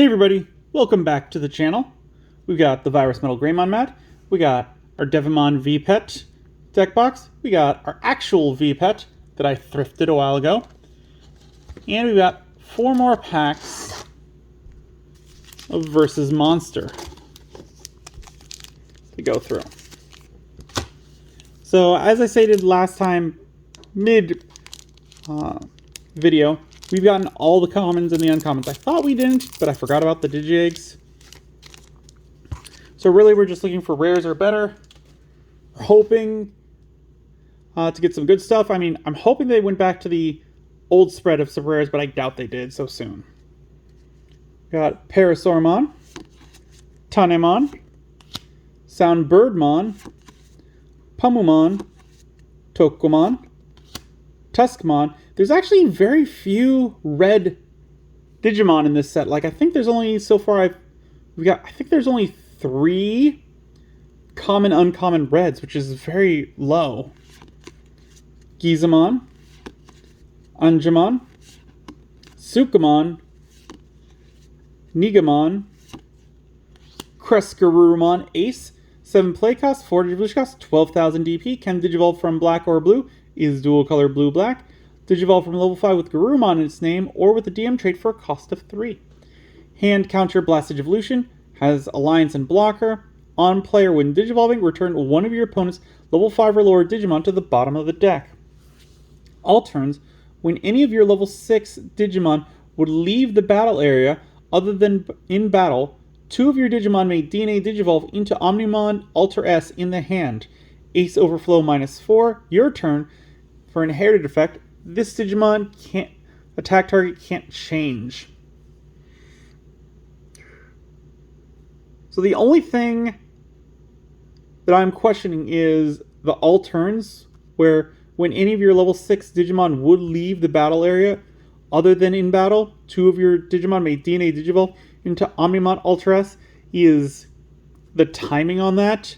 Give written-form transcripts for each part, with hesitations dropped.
Hey everybody, welcome back to the channel. We've got the Virus Metal Greymon mat, we got our Devimon V-Pet deck box, we got our actual V-Pet that I thrifted a while ago, and we've got 4 more packs of Versus Monster to go through. So as I stated last time, mid video, we've gotten all the commons and the uncommons. I thought we didn't, but I forgot about the Digi-Eggs. So really we're just looking for rares or better. We're hoping to get some good stuff. I mean, I'm hoping they went back to the old spread of some rares, but I doubt they did so soon. Got Parasaurmon, Tanemon, Soundbirdmon, Pumumon, Tokomon, Tuskmon. There's actually very few red Digimon in this set. Like, I think there's only, so far I think there's only 3 common, uncommon reds, which is very low. Gizamon, Angemon, Sukamon, Nigamon, Crescarumon Ace, 7 play cost, 4 Digivolution cost, 12,000 DP, can Digivolve from black or blue, is dual color blue-black. Digivolve from level 5 with Garurumon in its name, or with a DM trait for a cost of 3. Hand counter Blast Digivolution, has Alliance and Blocker. On player, when Digivolving, return one of your opponent's level 5 or lower Digimon to the bottom of the deck. All turns, when any of your level 6 Digimon would leave the battle area other than in battle, 2 of your Digimon may DNA Digivolve into Omnimon Alter S in the hand. Ace Overflow -4, your turn. For inherited effect, this Digimon attack target can't change. So the only thing that I'm questioning is the all turns, where when any of your level 6 Digimon would leave the battle area, other than in battle, 2 of your Digimon may DNA Digivolve into Omnimon Ultra S, is the timing on that.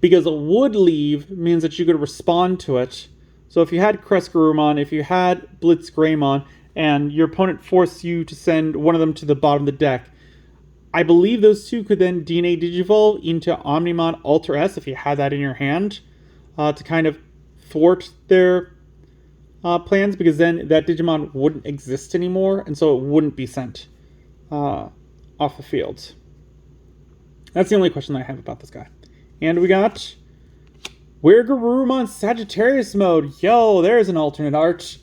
Because a would leave means that you could respond to it. So if you had Crescarumon, if you had Blitz Greymon, and your opponent forced you to send one of them to the bottom of the deck, I believe those 2 could then DNA Digivolve into Omnimon Alter S if you had that in your hand, to kind of thwart their plans, because then that Digimon wouldn't exist anymore, and so it wouldn't be sent off the field. That's the only question that I have about this guy. And we got Where Garurumon Sagittarius mode. Yo, there's an alternate art.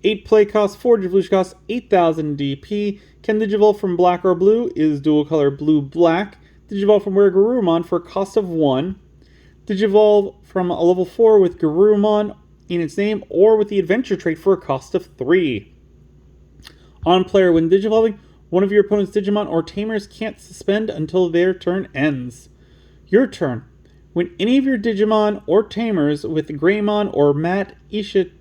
8 play cost, 4 Digivolution cost, 8,000 DP. Can Digivolve from black or blue, is dual color blue-black. Digivolve from Where Garurumon for a cost of 1. Digivolve from a level 4 with Garurumon in its name, or with the adventure trait for a cost of 3. On player, when Digivolving, one of your opponent's Digimon or Tamers can't suspend until their turn ends. Your turn. When any of your Digimon or Tamers with Greymon or Matt Ishida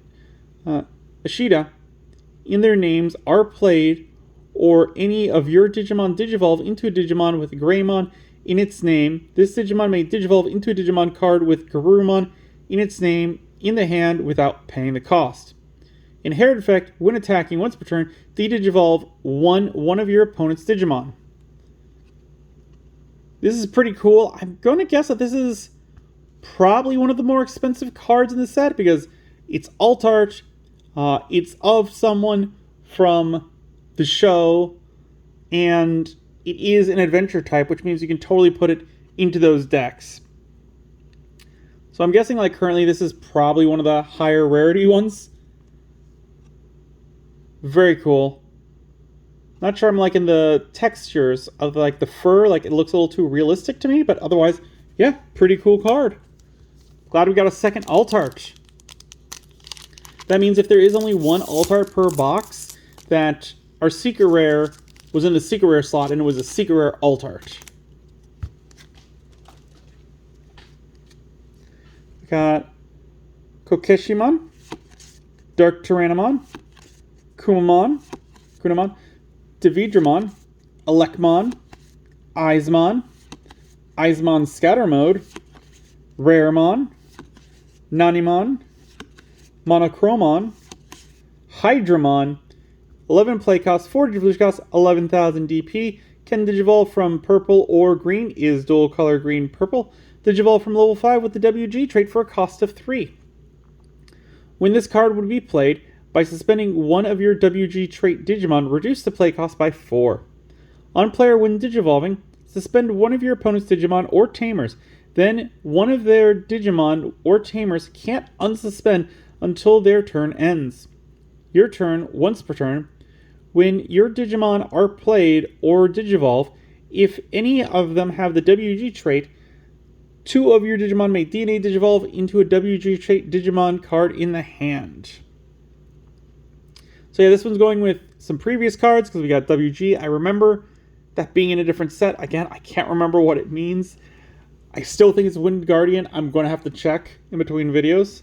in their names are played, or any of your Digimon Digivolve into a Digimon with Greymon in its name, this Digimon may Digivolve into a Digimon card with Garurumon in its name in the hand without paying the cost. Inherit effect, when attacking once per turn, de-Digivolve one of your opponent's Digimon. This is pretty cool. I'm going to guess that this is probably one of the more expensive cards in the set, because it's alt art, it's of someone from the show, and it is an adventure type, which means you can totally put it into those decks. So I'm guessing, like, currently this is probably one of the higher rarity ones. Very cool. Not sure I'm liking the textures of, like, the fur. Like, it looks a little too realistic to me, but otherwise, yeah, pretty cool card. Glad we got a second alt art. That means if there is only one alt art per box, that our secret rare was in the secret rare slot, and it was a secret rare alt art. We got Kokeshimon, Dark Tyrannomon, Kunamon, Davidramon, Elekmon, Eismon, Scatter Mode, Raremon, Nanimon, Monochromon, Hydramon, 11 play cost, 4 Digivolution cost, 11,000 DP. Can Digivolve from purple or green, is dual color green purple. Digivolve from level 5 with the WG trait for a cost of 3. When this card would be played, by suspending one of your WG trait Digimon, reduce the play cost by 4. On player, when Digivolving, suspend one of your opponent's Digimon or Tamers. Then, one of their Digimon or Tamers can't unsuspend until their turn ends. Your turn, once per turn. When your Digimon are played or Digivolve, if any of them have the WG trait, 2 of your Digimon may DNA Digivolve into a WG trait Digimon card in the hand. So yeah, this one's going with some previous cards because we got WG. I remember that being in a different set. Again, I can't remember what it means. I still think it's Wind Guardian. I'm going to have to check in between videos.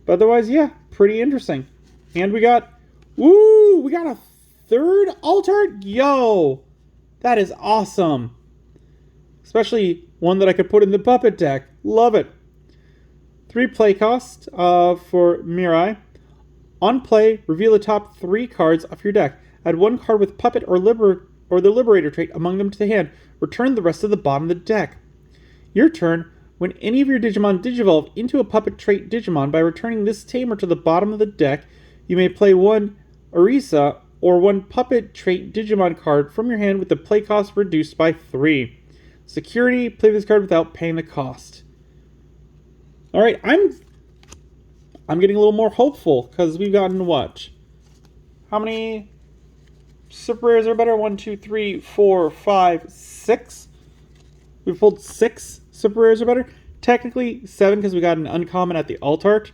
But otherwise, yeah, pretty interesting. And we got a third alt-art? Yo! That is awesome. Especially one that I could put in the puppet deck. Love it. 3 play cost for Mirai. On play, reveal the top 3 cards of your deck. Add 1 card with puppet or the Liberator trait among them to the hand. Return the rest to the bottom of the deck. Your turn. When any of your Digimon Digivolve into a puppet trait Digimon by returning this Tamer to the bottom of the deck, you may play 1 Orisa or 1 puppet trait Digimon card from your hand with the play cost reduced by 3. Security, play this card without paying the cost. Alright, I'm getting a little more hopeful because we've gotten what? How many super rares are better? 1, 2, 3, 4, 5, 6. We've pulled 6 super rares are better. Technically 7 because we got an uncommon at the alt-art.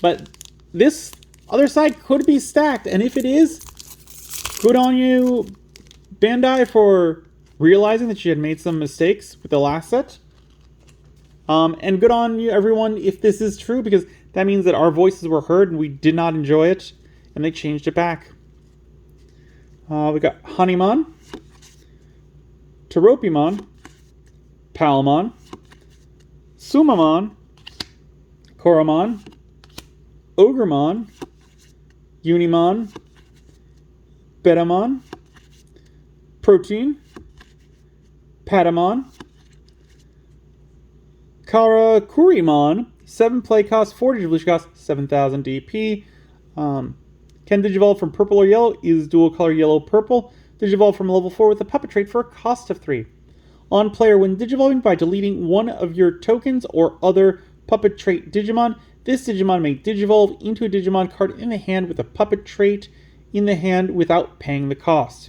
But this other side could be stacked, and if it is, good on you, Bandai, for realizing that you had made some mistakes with the last set. And good on you, everyone, if this is true, because that means that our voices were heard and we did not enjoy it, and they changed it back. We got Honeymon, Teropimon, Palmon, Sumamon, Koromon, Ogremon, Unimon, Betamon, Protein, Patamon, Karakurimon, 7 play cost, 4 Digivolution cost, 7,000 DP. Can Digivolve from purple or yellow, is dual color yellow purple. Digivolve from level 4 with a puppet trait for a cost of 3. On player, when Digivolving by deleting one of your tokens or other puppet trait Digimon, this Digimon may Digivolve into a Digimon card in the hand with a puppet trait in the hand without paying the cost.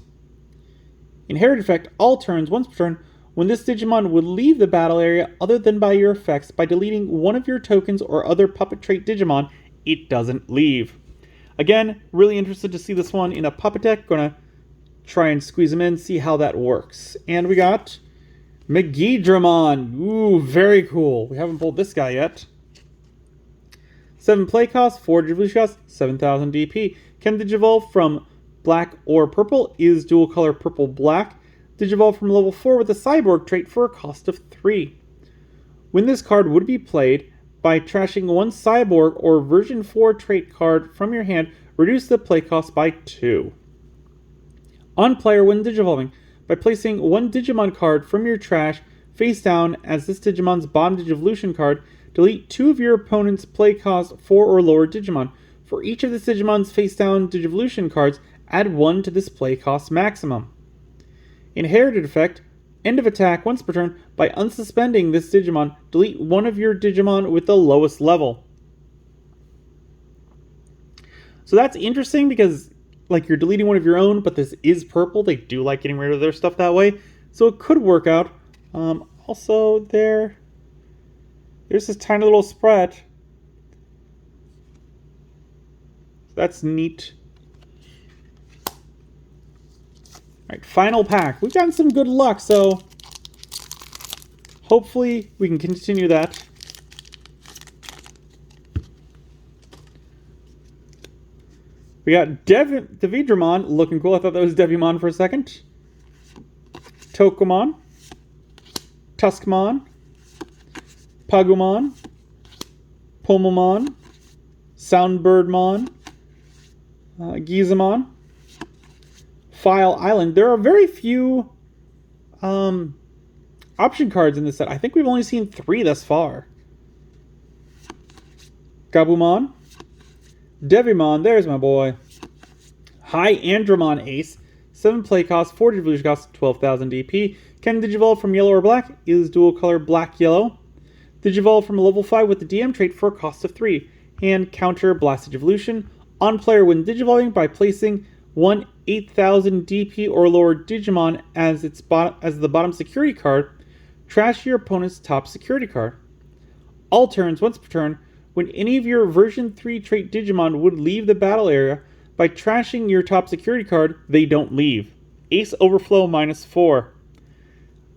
Inherited effect, all turns, once per turn, when this Digimon would leave the battle area other than by your effects by deleting one of your tokens or other puppet trait Digimon, it doesn't leave. Again, really interested to see this one in a puppet deck. Gonna try and squeeze them in, see how that works. And we got Megidramon. Ooh, very cool. We haven't pulled this guy yet. 7 play cost, 4 Digivolution cost, 7,000 DP. Can Digivolve from black or purple, is dual color purple black. Digivolve from level 4 with a cyborg trait for a cost of 3. When this card would be played, by trashing 1 cyborg or version 4 trait card from your hand, reduce the play cost by 2. On player, when Digivolving, by placing 1 Digimon card from your trash face down as this Digimon's bottom Digivolution card, delete 2 of your opponent's play cost 4 or lower Digimon. For each of this Digimon's face down Digivolution cards, add 1 to this play cost maximum. Inherited effect, end of attack once per turn. By unsuspending this Digimon, delete 1 of your Digimon with the lowest level. So that's interesting because, like, you're deleting one of your own, but this is purple. They do like getting rid of their stuff that way. So it could work out. Also, there's this tiny little spread. That's neat. Alright, final pack. We've gotten some good luck, so hopefully we can continue that. We got Devidramon, looking cool. I thought that was Devimon for a second. Tokomon, Tuskmon, Pagumon, Pomomon, Soundbirdmon, Gizamon, File Island. There are very few option cards in this set. I think we've only seen 3 thus far. Gabumon, Devimon, there's my boy. High Andromon Ace, 7 play cost, 4 evolution cost, 12,000 DP. Can Digivolve from yellow or black, is dual color black-yellow. Digivolve from a level 5 with the DM trait for a cost of 3. And counter Blasted Evolution. On player when Digivolving by placing one 8,000 DP or lower Digimon as the bottom security card, trash your opponent's top security card. All turns, once per turn, when any of your version 3 trait Digimon would leave the battle area, by trashing your top security card, they don't leave. Ace Overflow -4.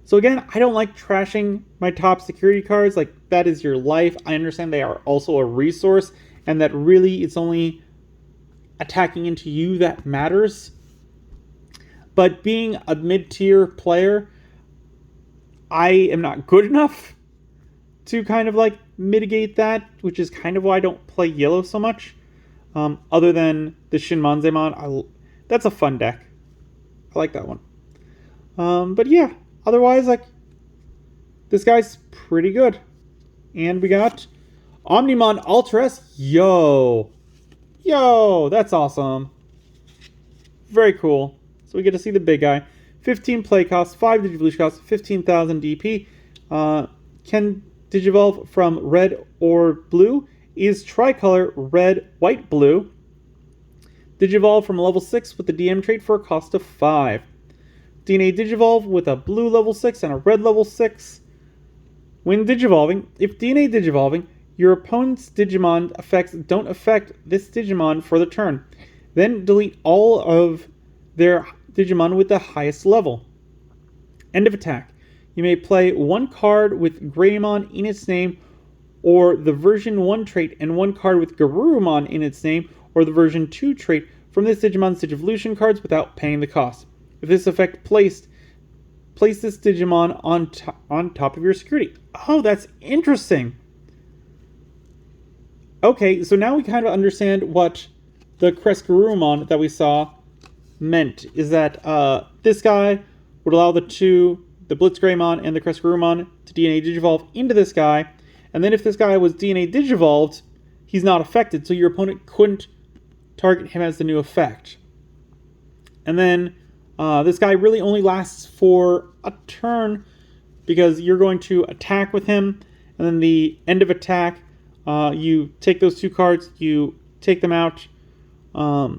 So again, I don't like trashing my top security cards. Like, that is your life. I understand they are also a resource, and that really it's only attacking into you that matters. But being a mid-tier player, I am not good enough to kind of like mitigate that, which is kind of why I don't play yellow so much. Other than the Shinmanzemon, that's a fun deck. I like that one. But yeah, otherwise, like, this guy's pretty good. And we got Omnimon Ultras. Yo, that's awesome. Very cool. So we get to see the big guy. 15 play cost, 5 Digivolution cost, 15,000 DP. Can Digivolve from red or blue. Is tricolor red, white, blue. Digivolve from level 6 with the DM trait for a cost of 5. DNA Digivolve with a blue level 6 and a red level 6. When Digivolving, if DNA Digivolving, your opponent's Digimon effects don't affect this Digimon for the turn. Then delete all of their Digimon with the highest level. End of attack. You may play 1 card with Greymon in its name, or the version 1 trait, and 1 card with Garurumon in its name, or the version 2 trait from this Digimon's Digivolution cards without paying the cost. If this effect place this Digimon on top of your security. Oh, that's interesting. Okay, so now we kind of understand what the Crescarumon that we saw meant. Is that this guy would allow the Blitzgreymon and the Crescarumon to DNA Digivolve into this guy. And then if this guy was DNA Digivolved, he's not affected, so your opponent couldn't target him as the new effect. And then this guy really only lasts for a turn because you're going to attack with him, and then the end of attack, you take those 2 cards, you take them out. I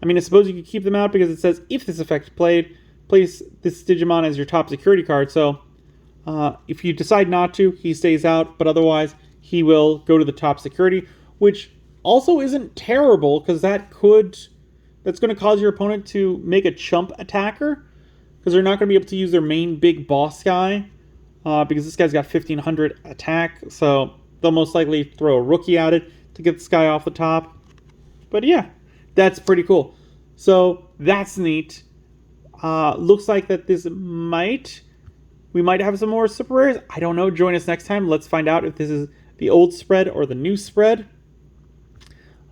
mean, I suppose you could keep them out because it says if this effect is played, place this Digimon as your top security card. So if you decide not to, he stays out, but otherwise he will go to the top security, which also isn't terrible because that's going to cause your opponent to make a chump attacker because they're not going to be able to use their main big boss guy because this guy's got 1500 attack, so they'll most likely throw a rookie at it to get this guy off the top. But yeah, that's pretty cool. So that's neat. Looks like that we might have some more super rares. I don't know. Join us next time. Let's find out if this is the old spread or the new spread.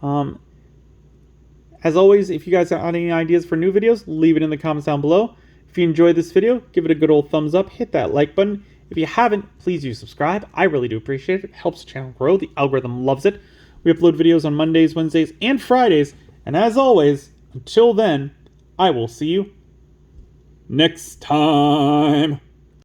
As always, if you guys have any ideas for new videos, leave it in the comments down below. If you enjoyed this video, give it a good old thumbs up. Hit that like button. If you haven't, please do subscribe. I really do appreciate it. It helps the channel grow. The algorithm loves it. We upload videos on Mondays, Wednesdays, and Fridays. And as always, until then, I will see you next time.